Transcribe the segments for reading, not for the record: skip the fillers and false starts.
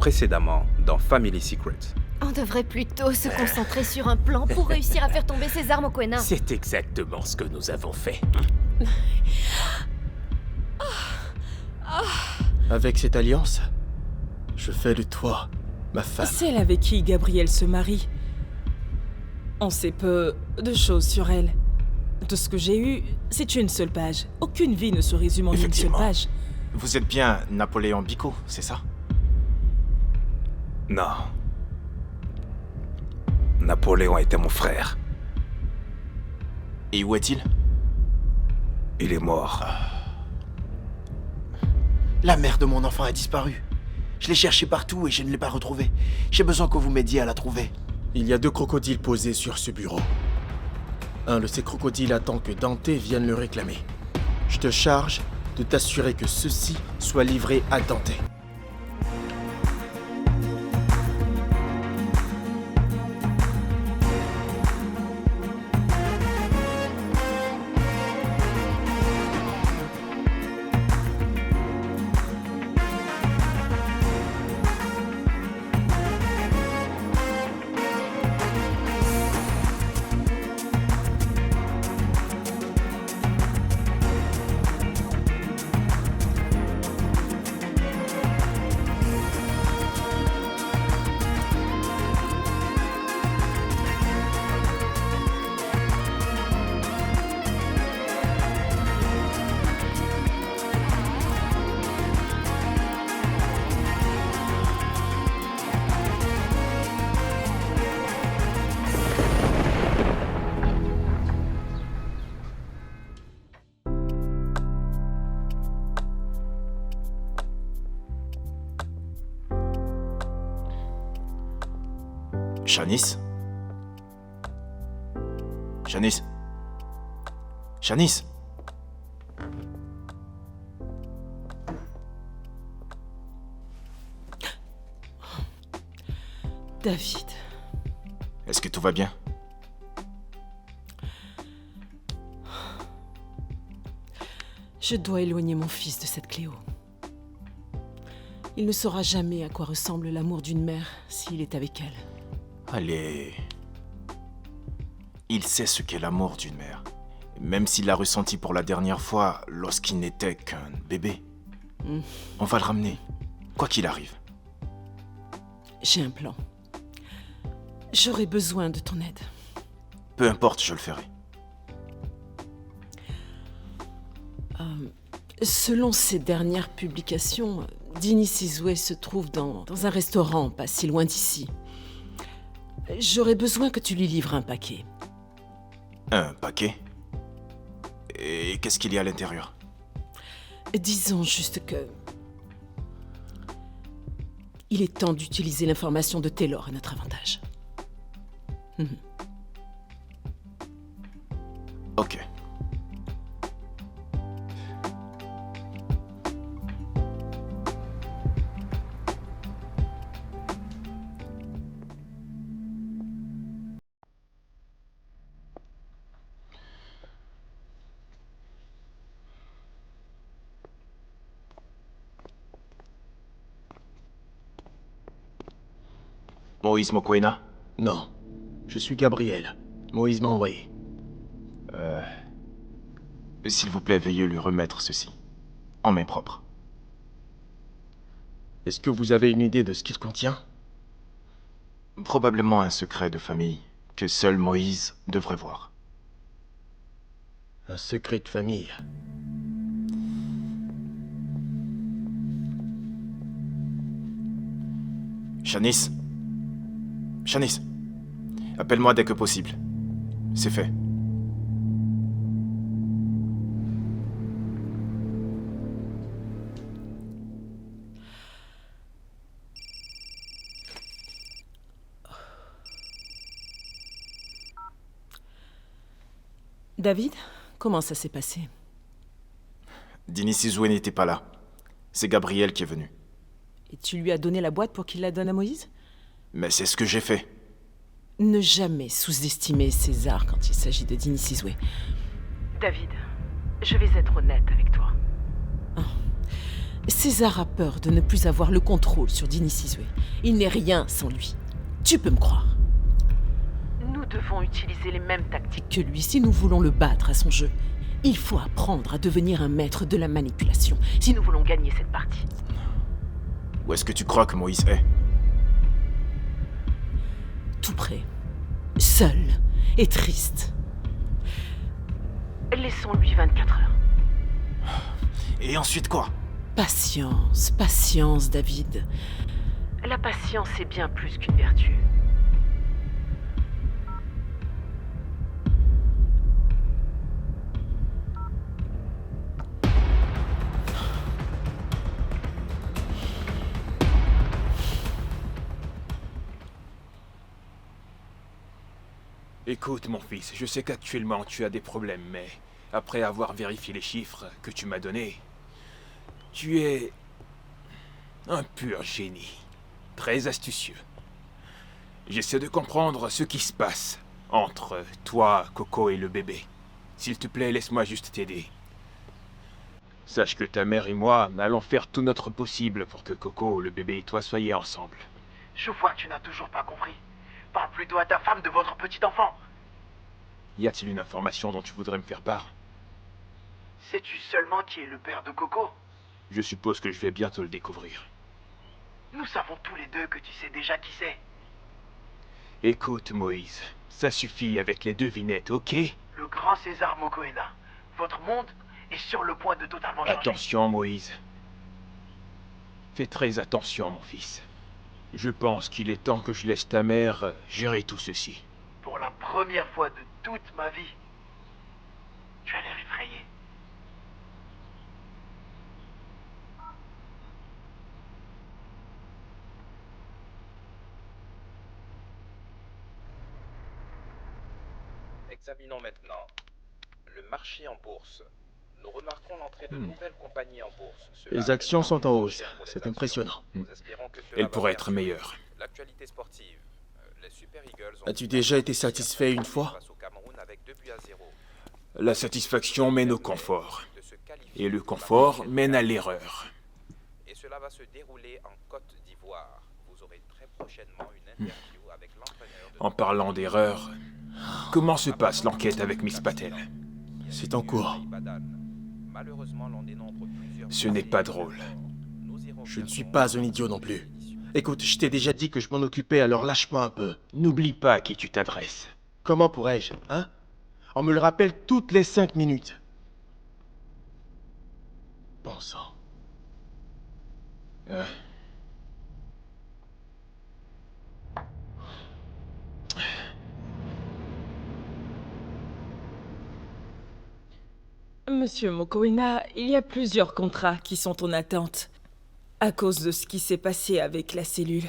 précédemment dans Family Secret. On devrait plutôt se concentrer sur un plan pour réussir à faire tomber ces armes au Quena. C'est exactement ce que nous avons fait. Avec cette alliance, je fais de toi ma femme. Celle avec qui Gabrielle se marie. On sait peu de choses sur elle. De ce que j'ai eu, c'est une seule page. Aucune vie ne se résume en une seule Effectivement. page. Vous êtes bien Napoléon Bicot, c'est ça? Non. Napoléon était mon frère. Et où est-il? Il est mort. La mère de mon enfant a disparu. Je l'ai cherchée partout et je ne l'ai pas retrouvée. J'ai besoin que vous m'aidiez à la trouver. Il y a 2 crocodiles posés sur ce bureau. Un de ces crocodiles attend que Dante vienne le réclamer. Je te charge de t'assurer que ceux-ci soient livrés à Dante. Shanice? Shanice? Shanice? David, Est-ce que tout va bien? je dois éloigner mon fils de cette Cléo. Il ne saura jamais à quoi ressemble l'amour d'une mère s'il est avec elle. Allez. Il sait ce qu'est l'amour d'une mère. Même s'il l'a ressenti pour la dernière fois lorsqu'il n'était qu'un bébé. On va le ramener, quoi qu'il arrive. J'ai un plan. J'aurai besoin de ton aide. Peu importe, je le ferai. Selon ses dernières publications, Dini Sizwe se trouve dans un restaurant pas si loin d'ici. J'aurais besoin que tu lui livres un paquet. Un paquet? Et qu'est-ce qu'il y a à l'intérieur? Disons juste que... il est temps d'utiliser l'information de Taylor à notre avantage. Ok. Moïse Mokoena? Non, je suis Gabriel. Moïse m'a envoyé. S'il vous plaît, veuillez lui remettre ceci. En main propre. Est-ce que vous avez une idée de ce qu'il contient? Probablement un secret de famille que seul Moïse devrait voir. Un secret de famille. Shanice? Shanice? Appelle-moi dès que possible. C'est fait. David, comment ça s'est passé? Dini Sizwe n'était pas là. C'est Gabriel qui est venu. Et tu lui as donné la boîte pour qu'il la donne à Moïse? Mais c'est ce que j'ai fait. Ne jamais sous-estimer César quand il s'agit de Dini Sizwe. David, je vais être honnête avec toi. César a peur de ne plus avoir le contrôle sur Dini Sizwe. Il n'est rien sans lui. Tu peux me croire. Nous devons utiliser les mêmes tactiques que lui si nous voulons le battre à son jeu. Il faut apprendre à devenir un maître de la manipulation si nous voulons gagner cette partie. Où est-ce que tu crois que Moïse est? Tout près. Seul et triste. Laissons-lui 24 heures. Et ensuite quoi? Patience, patience, David. La patience est bien plus qu'une vertu. Écoute, mon fils, je sais qu'actuellement tu as des problèmes, mais après avoir vérifié les chiffres que tu m'as donnés, tu es un pur génie, très astucieux. J'essaie de comprendre ce qui se passe entre toi, Coco et le bébé. S'il te plaît, laisse-moi juste t'aider. Sache que ta mère et moi allons faire tout notre possible pour que Coco, le bébé et toi soyez ensemble. Je vois que tu n'as toujours pas compris. Parle plutôt à ta femme de votre petit enfant. Y a-t-il une information dont tu voudrais me faire part? Sais-tu seulement qui est le père de Coco? Je suppose que je vais bientôt le découvrir. Nous savons tous les deux que tu sais déjà qui c'est. Écoute, Moïse, ça suffit avec les devinettes, ok? Le grand César Mokoena. Votre monde est sur le point de totalement changer. Attention, Moïse. Fais très attention, mon fils. Je pense qu'il est temps que je laisse ta mère gérer tout ceci. Pour la première fois de toute ma vie, tu as l'air effrayé. Examinons maintenant le marché en bourse. Nous remarquons l'entrée de nouvelles compagnies en bourse. Les actions sont en hausse. C'est impressionnant. Elle pourrait être meilleure. L'actualité sportive. Les Super Eagles ont As-tu déjà été satisfait une fois? face au Cameroun avec 2-0. La satisfaction mène au confort. Et le confort mène à l'erreur. Et cela va se dérouler en Côte d'Ivoire. Vous aurez très prochainement une interview avec l'entraîneur de... En parlant d'erreur, comment se passe l'enquête avec Miss Patel? C'est en cours. Malheureusement, l'on dénombre plusieurs... Ce n'est pas drôle. Je ne suis pas un idiot non plus. Écoute, je t'ai déjà dit que je m'en occupais, alors lâche-moi un peu. N'oublie pas à qui tu t'adresses. Comment pourrais-je, hein? On me le rappelle toutes les 5 minutes. Bon sang. Monsieur Mokoena, il y a plusieurs contrats qui sont en attente à cause de ce qui s'est passé avec la cellule.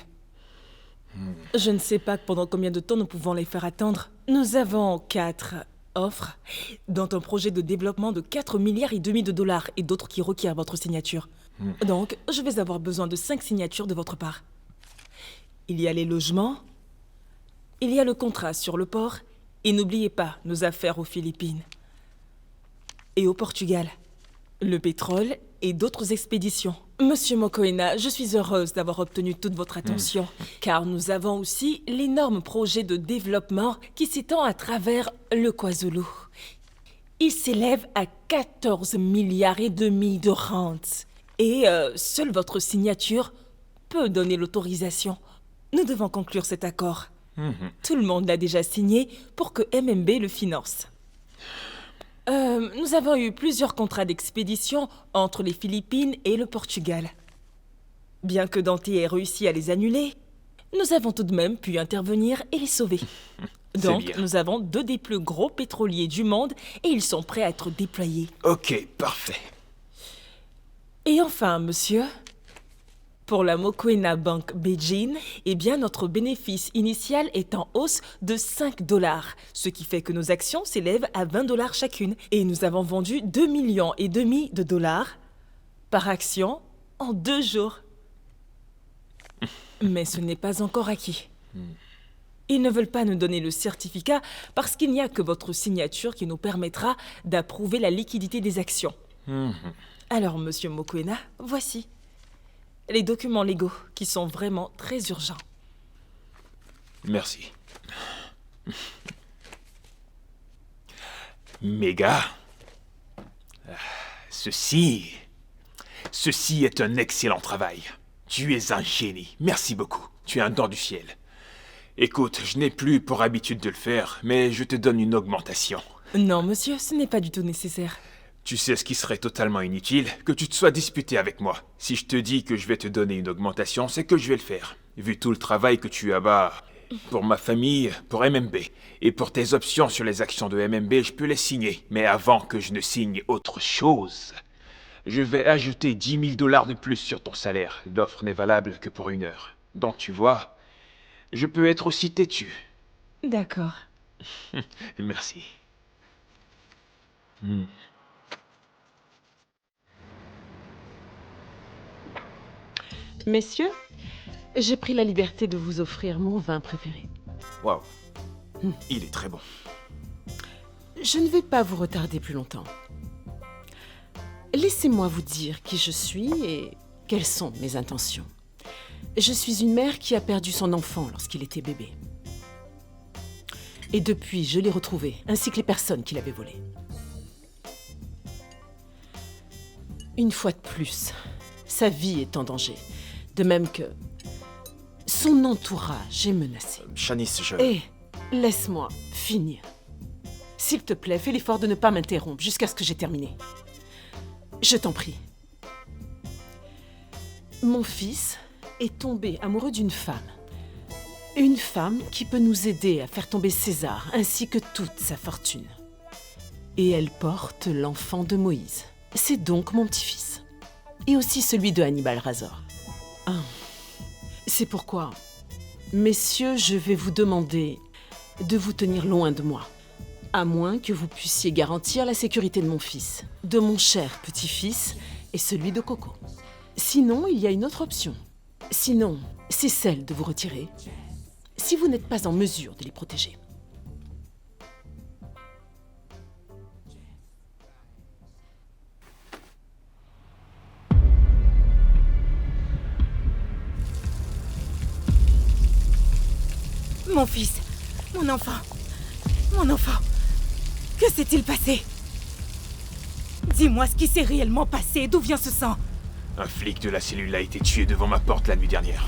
Je ne sais pas pendant combien de temps nous pouvons les faire attendre. Nous avons 4 offres, dont un projet de développement de 4,5 milliards de dollars et d'autres qui requièrent votre signature. Donc, je vais avoir besoin de 5 signatures de votre part. Il y a les logements, il y a le contrat sur le port, et n'oubliez pas nos affaires aux Philippines. Et au Portugal, le pétrole et d'autres expéditions. Monsieur Mokoena, je suis heureuse d'avoir obtenu toute votre attention, car nous avons aussi l'énorme projet de développement qui s'étend à travers le KwaZulu. Il s'élève à 14,5 milliards de rentes. Et seule votre signature peut donner l'autorisation. Nous devons conclure cet accord. Tout le monde l'a déjà signé pour que MMB le finance. Nous avons eu plusieurs contrats d'expédition entre les Philippines et le Portugal. Bien que Dante ait réussi à les annuler, nous avons tout de même pu intervenir et les sauver. Donc, bien. nous avons 2 des plus gros pétroliers du monde et ils sont prêts à être déployés. Ok, parfait. Et enfin, monsieur, pour la Mokoena Bank Beijing, eh bien, notre bénéfice initial est en hausse de 5 $, ce qui fait que nos actions s'élèvent à 20 $ chacune. Et nous avons vendu 2,5 millions de dollars par action en 2 jours. Mais ce n'est pas encore acquis. Ils ne veulent pas nous donner le certificat parce qu'il n'y a que votre signature qui nous permettra d'approuver la liquidité des actions. Alors, monsieur Mokoena, voici les documents légaux qui sont vraiment très urgents. Merci. Méga, ceci est un excellent travail. Tu es un génie. Merci beaucoup. Tu es un don du ciel. Écoute, je n'ai plus pour habitude de le faire, mais je te donne une augmentation. Non, monsieur, ce n'est pas du tout nécessaire. Tu sais ce qui serait totalement inutile? Que tu te sois disputé avec moi. Si je te dis que je vais te donner une augmentation, c'est que je vais le faire. Vu tout le travail que tu abats pour ma famille, pour MMB, et pour tes options sur les actions de MMB, je peux les signer. Mais avant que je ne signe autre chose, je vais ajouter 10 000 $ de plus sur ton salaire. L'offre n'est valable que pour 1 heure. Donc tu vois, je peux être aussi têtu. D'accord. Merci. Messieurs, j'ai pris la liberté de vous offrir mon vin préféré. Waouh. Il est très bon. Je ne vais pas vous retarder plus longtemps. Laissez-moi vous dire qui je suis et quelles sont mes intentions. Je suis une mère qui a perdu son enfant lorsqu'il était bébé. Et depuis, je l'ai retrouvé, ainsi que les personnes qui l'avaient volé. Une fois de plus, sa vie est en danger. De même que son entourage est menacé. Shanice, Et laisse-moi finir. S'il te plaît, fais l'effort de ne pas m'interrompre jusqu'à ce que j'ai terminé. Je t'en prie. Mon fils est tombé amoureux d'une femme. Une femme qui peut nous aider à faire tomber César, ainsi que toute sa fortune. Et elle porte l'enfant de Moïse. C'est donc mon petit-fils. Et aussi celui de Hannibal Razor. C'est pourquoi, messieurs, je vais vous demander de vous tenir loin de moi. À moins que vous puissiez garantir la sécurité de mon fils, de mon cher petit-fils et celui de Coco. Sinon, il y a une autre option. Sinon, c'est celle de vous retirer, si vous n'êtes pas en mesure de les protéger. Mon fils, mon enfant, que s'est-il passé? Dis-moi ce qui s'est réellement passé, d'où vient ce sang? Un flic de la cellule a été tué devant ma porte la nuit dernière.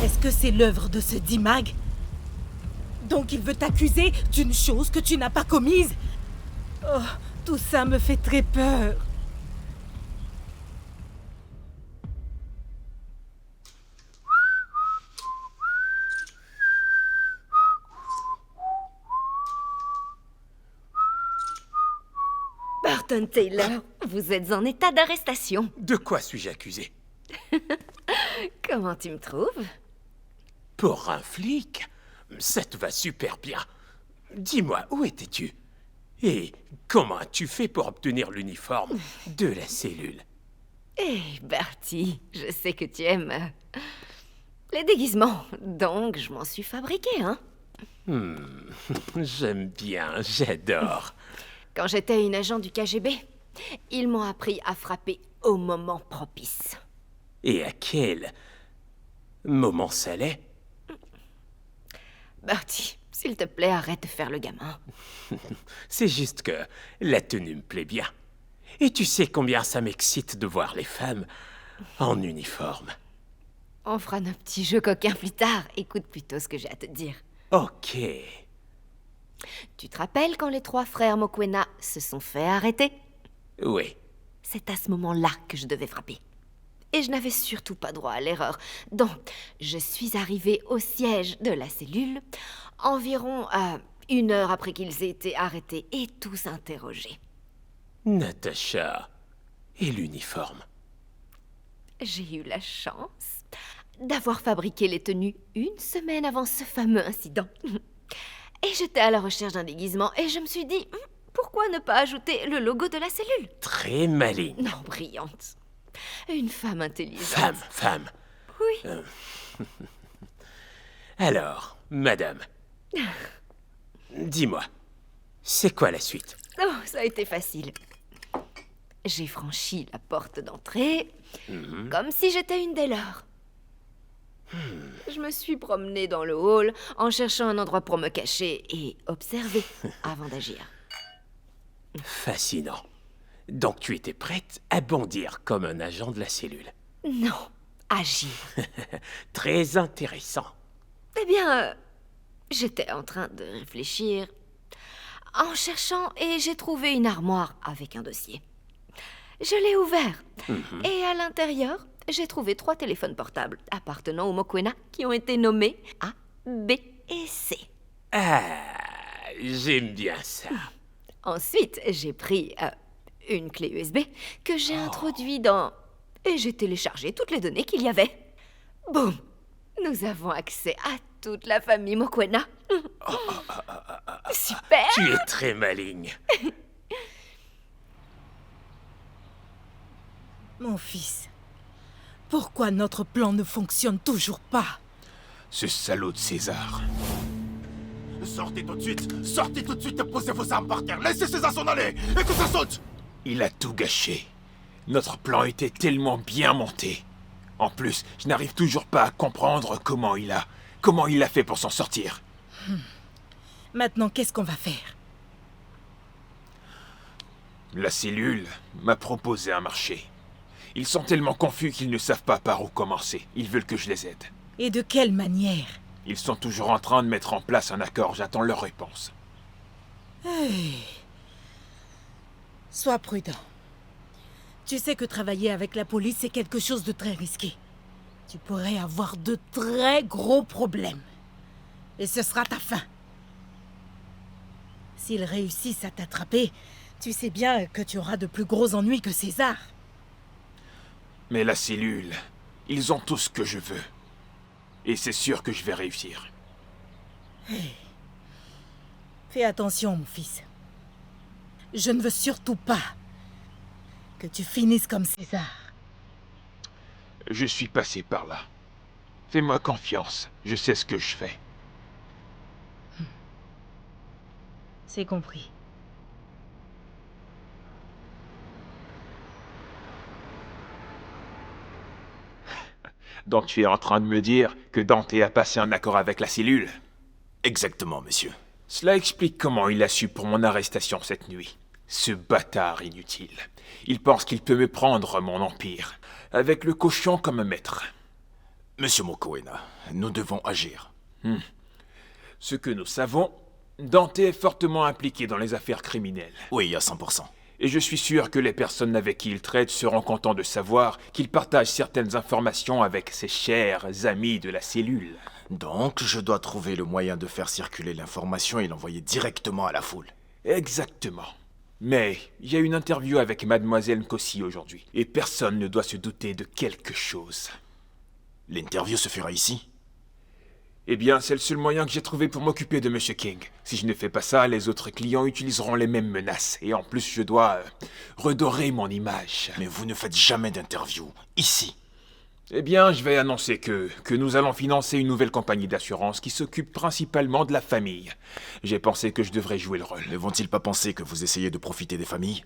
Est-ce que c'est l'œuvre de ce Dimag? Donc il veut t'accuser d'une chose que tu n'as pas commise? Oh, tout ça me fait très peur. Barton Taylor, vous êtes en état d'arrestation. De quoi suis-je accusé? Comment tu me trouves? Pour un flic? Ça te va super bien. Dis-moi, où étais-tu? Et comment as-tu fait pour obtenir l'uniforme de la cellule? Hé, Bertie, je sais que tu aimes les déguisements, donc je m'en suis fabriqué, hein. J'aime bien, j'adore. Quand j'étais une agent du KGB, ils m'ont appris à frapper au moment propice. Et à quel moment ça l'est? Bertie, s'il te plaît, arrête de faire le gamin. C'est juste que la tenue me plaît bien. Et tu sais combien ça m'excite de voir les femmes en uniforme. On fera nos petits jeux coquins plus tard. Écoute plutôt ce que j'ai à te dire. Ok. Tu te rappelles quand les 3 frères Mokoena se sont fait arrêter? Oui. C'est à ce moment-là que je devais frapper. Et je n'avais surtout pas droit à l'erreur. Donc, je suis arrivée au siège de la cellule environ à 1 heure après qu'ils aient été arrêtés et tous interrogés. Natacha. Et l'uniforme? J'ai eu la chance d'avoir fabriqué les tenues 1 semaine avant ce fameux incident. Et j'étais à la recherche d'un déguisement et je me suis dit, pourquoi ne pas ajouter le logo de la cellule? Très maligne. Non, brillante. Une femme intelligente. Femme. Oui. Alors, madame, dis-moi, c'est quoi la suite? Oh, ça a été facile. J'ai franchi la porte d'entrée, comme si j'étais une des leurs. Je me suis promenée dans le hall en cherchant un endroit pour me cacher et observer avant d'agir. Fascinant. Donc tu étais prête à bondir comme un agent de la cellule. Non, agir. Très intéressant. Eh bien, j'étais en train de réfléchir en cherchant et j'ai trouvé une armoire avec un dossier. Je l'ai ouvert et à l'intérieur, j'ai trouvé 3 téléphones portables appartenant aux Mokoena qui ont été nommés A, B et C. Ah, j'aime bien ça. Ensuite, j'ai pris une clé USB que j'ai introduite dans... Et j'ai téléchargé toutes les données qu'il y avait. Boum! Nous avons accès à toute la famille Mokoena. Super! Tu es très maligne. Mon fils, pourquoi notre plan ne fonctionne toujours pas? Ce salaud de César. Sortez tout de suite et posez vos armes par terre. Laissez César s'en aller et que ça saute. Il a tout gâché. Notre plan était tellement bien monté. En plus, je n'arrive toujours pas à comprendre comment il a fait pour s'en sortir. Maintenant, qu'est-ce qu'on va faire? La cellule m'a proposé un marché. Ils sont tellement confus qu'ils ne savent pas par où commencer. Ils veulent que je les aide. Et de quelle manière? Ils sont toujours en train de mettre en place un accord. J'attends leur réponse. Hey. Sois prudent. Tu sais que travailler avec la police, c'est quelque chose de très risqué. Tu pourrais avoir de très gros problèmes. Et ce sera ta fin. S'ils réussissent à t'attraper, tu sais bien que tu auras de plus gros ennuis que César. Mais la cellule, ils ont tout ce que je veux. Et c'est sûr que je vais réussir. Hey. Fais attention, mon fils. Je ne veux surtout pas que tu finisses comme César. Je suis passé par là. Fais-moi confiance, je sais ce que je fais. C'est compris. Donc tu es en train de me dire que Dante a passé un accord avec la cellule? Exactement, monsieur. Cela explique comment il a su pour mon arrestation cette nuit. Ce bâtard inutile. Il pense qu'il peut me prendre mon empire, avec le cochon comme maître. Monsieur Mokoena, nous devons agir. Ce que nous savons, Dante est fortement impliqué dans les affaires criminelles. Oui, à 100%. Et je suis sûr que les personnes avec qui il traite seront contents de savoir qu'il partage certaines informations avec ses chers amis de la cellule. Donc, je dois trouver le moyen de faire circuler l'information et l'envoyer directement à la foule. Exactement. Mais il y a une interview avec Mademoiselle Nkosi aujourd'hui, et personne ne doit se douter de quelque chose. L'interview se fera ici? Eh bien, c'est le seul moyen que j'ai trouvé pour m'occuper de Monsieur King. Si je ne fais pas ça, les autres clients utiliseront les mêmes menaces. Et en plus, je dois redorer mon image. Mais vous ne faites jamais d'interview. Ici. Eh bien, je vais annoncer que nous allons financer une nouvelle compagnie d'assurance qui s'occupe principalement de la famille. J'ai pensé que je devrais jouer le rôle. Ne vont-ils pas penser que vous essayez de profiter des familles?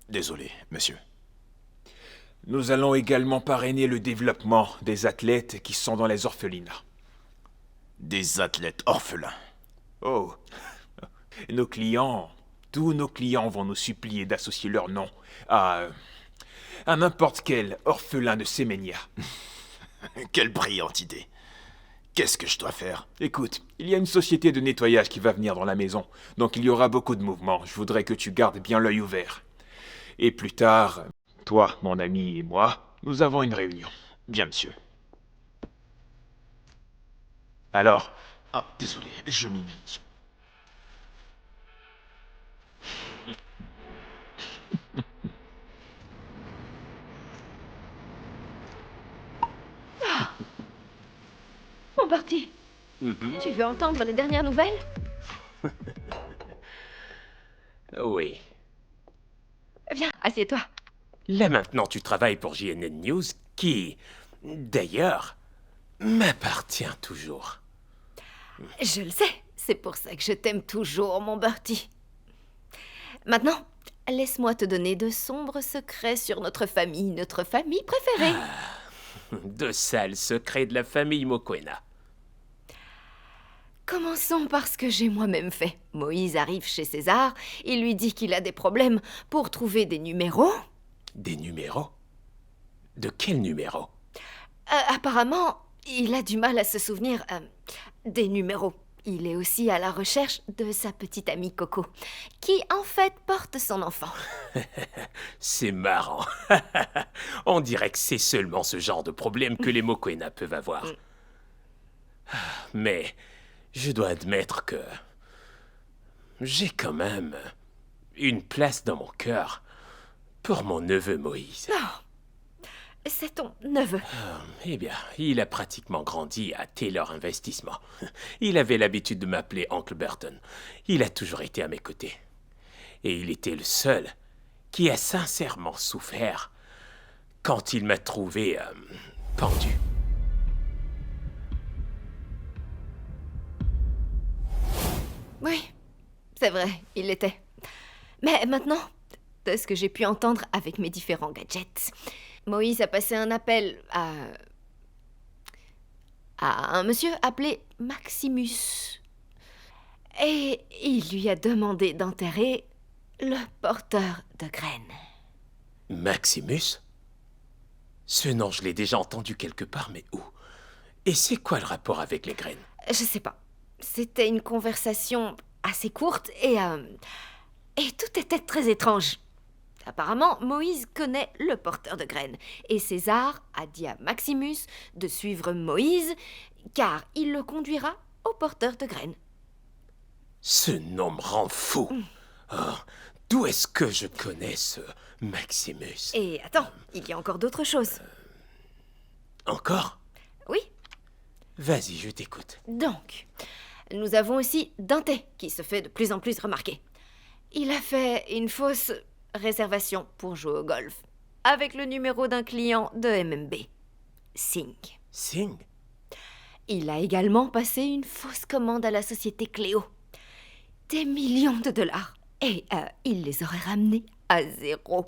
Désolé, monsieur. Nous allons également parrainer le développement des athlètes qui sont dans les orphelinats. Des athlètes orphelins. Oh, tous nos clients vont nous supplier d'associer leur nom à n'importe quel orphelin de Semenya. Quelle brillante idée. Qu'est-ce que je dois faire? Écoute, il y a une société de nettoyage qui va venir dans la maison, donc il y aura beaucoup de mouvements. Je voudrais que tu gardes bien l'œil ouvert. Et plus tard, toi, mon ami et moi, nous avons une réunion. Bien, monsieur. Alors? Ah, désolé, je m'y mets. Bon parti. Tu veux entendre les dernières nouvelles? Oui. Viens, assieds-toi. Là maintenant, tu travailles pour JNN News, qui, d'ailleurs, m'appartient toujours. Je le sais, C'est pour ça que je t'aime toujours, mon Bertie. Maintenant, laisse-moi te donner de sombres secrets sur notre famille préférée. De sales secrets de la famille Mokoena. Commençons par ce que j'ai moi-même fait. Moïse arrive chez César, il lui dit qu'il a des problèmes pour trouver des numéros. Des numéros? De quel numéro? Apparemment, il a du mal à se souvenir des numéros. Il est aussi à la recherche de sa petite amie Coco, qui en fait porte son enfant. C'est marrant. On dirait que c'est seulement ce genre de problème que les Mokoena peuvent avoir. Mais je dois admettre que j'ai quand même une place dans mon cœur pour mon neveu Moïse. Oh, c'est ton neveu. Eh bien, il a pratiquement grandi à Taylor Investissement. Il avait l'habitude de m'appeler Oncle Burton. Il a toujours été à mes côtés. Et il était le seul qui a sincèrement souffert quand il m'a trouvé pendu. Oui, c'est vrai, il l'était. Mais maintenant, de ce que j'ai pu entendre avec mes différents gadgets, Moïse a passé un appel à un monsieur appelé Maximus. Et il lui a demandé d'enterrer le porteur de graines. Maximus? Ce nom, je l'ai déjà entendu quelque part, mais où? Et c'est quoi le rapport avec les graines? Je sais pas. C'était une conversation assez courte et tout était très étrange. Apparemment, Moïse connaît le porteur de graines et César a dit à Maximus de suivre Moïse car il le conduira au porteur de graines. Ce nom me rend fou. Oh, d'où est-ce que je connais ce Maximus? Et attends, il y a encore d'autres choses. Encore? Oui. Vas-y, je t'écoute. Donc, nous avons aussi Dante qui se fait de plus en plus remarquer. Il a fait une fausse réservation pour jouer au golf avec le numéro d'un client de MMB, Singh. Singh? Il a également passé une fausse commande à la société Cléo. Des millions de dollars. Et il les aurait ramenés à 0.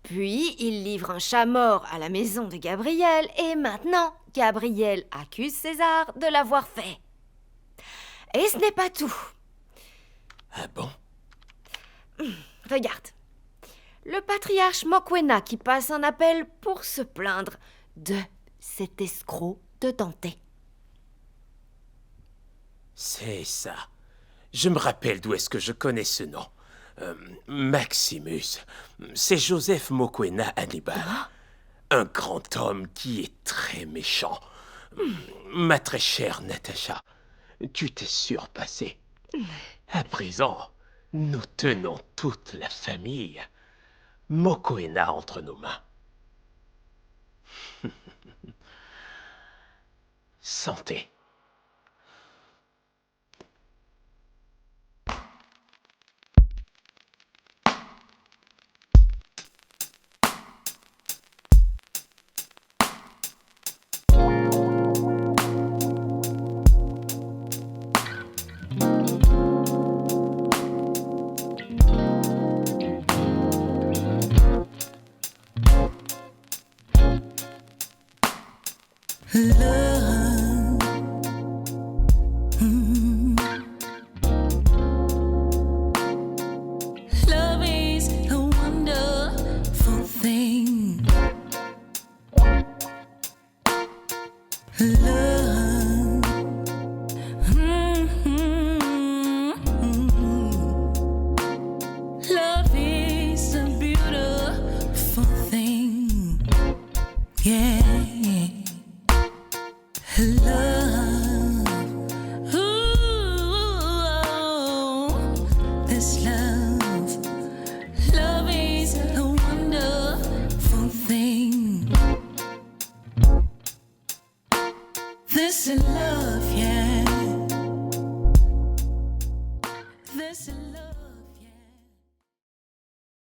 Puis, il livre un chat mort à la maison de Gabriel et maintenant, Gabriel accuse César de l'avoir fait. Et ce n'est pas tout. Ah bon? Regarde. Le patriarche Mokoena qui passe un appel pour se plaindre de cet escroc de Dante. C'est ça. Je me rappelle d'où est-ce que je connais ce nom. Maximus. C'est Joseph Mokoena Hannibal. Un grand homme qui est très méchant. Ma très chère Natacha, tu t'es surpassée. À présent, nous tenons toute la famille Mokoena entre nos mains. Santé. Love is a wonderful thing. Love, love is a beautiful thing. Yeah. Love, ooh, this love, love is a wonderful thing. This love.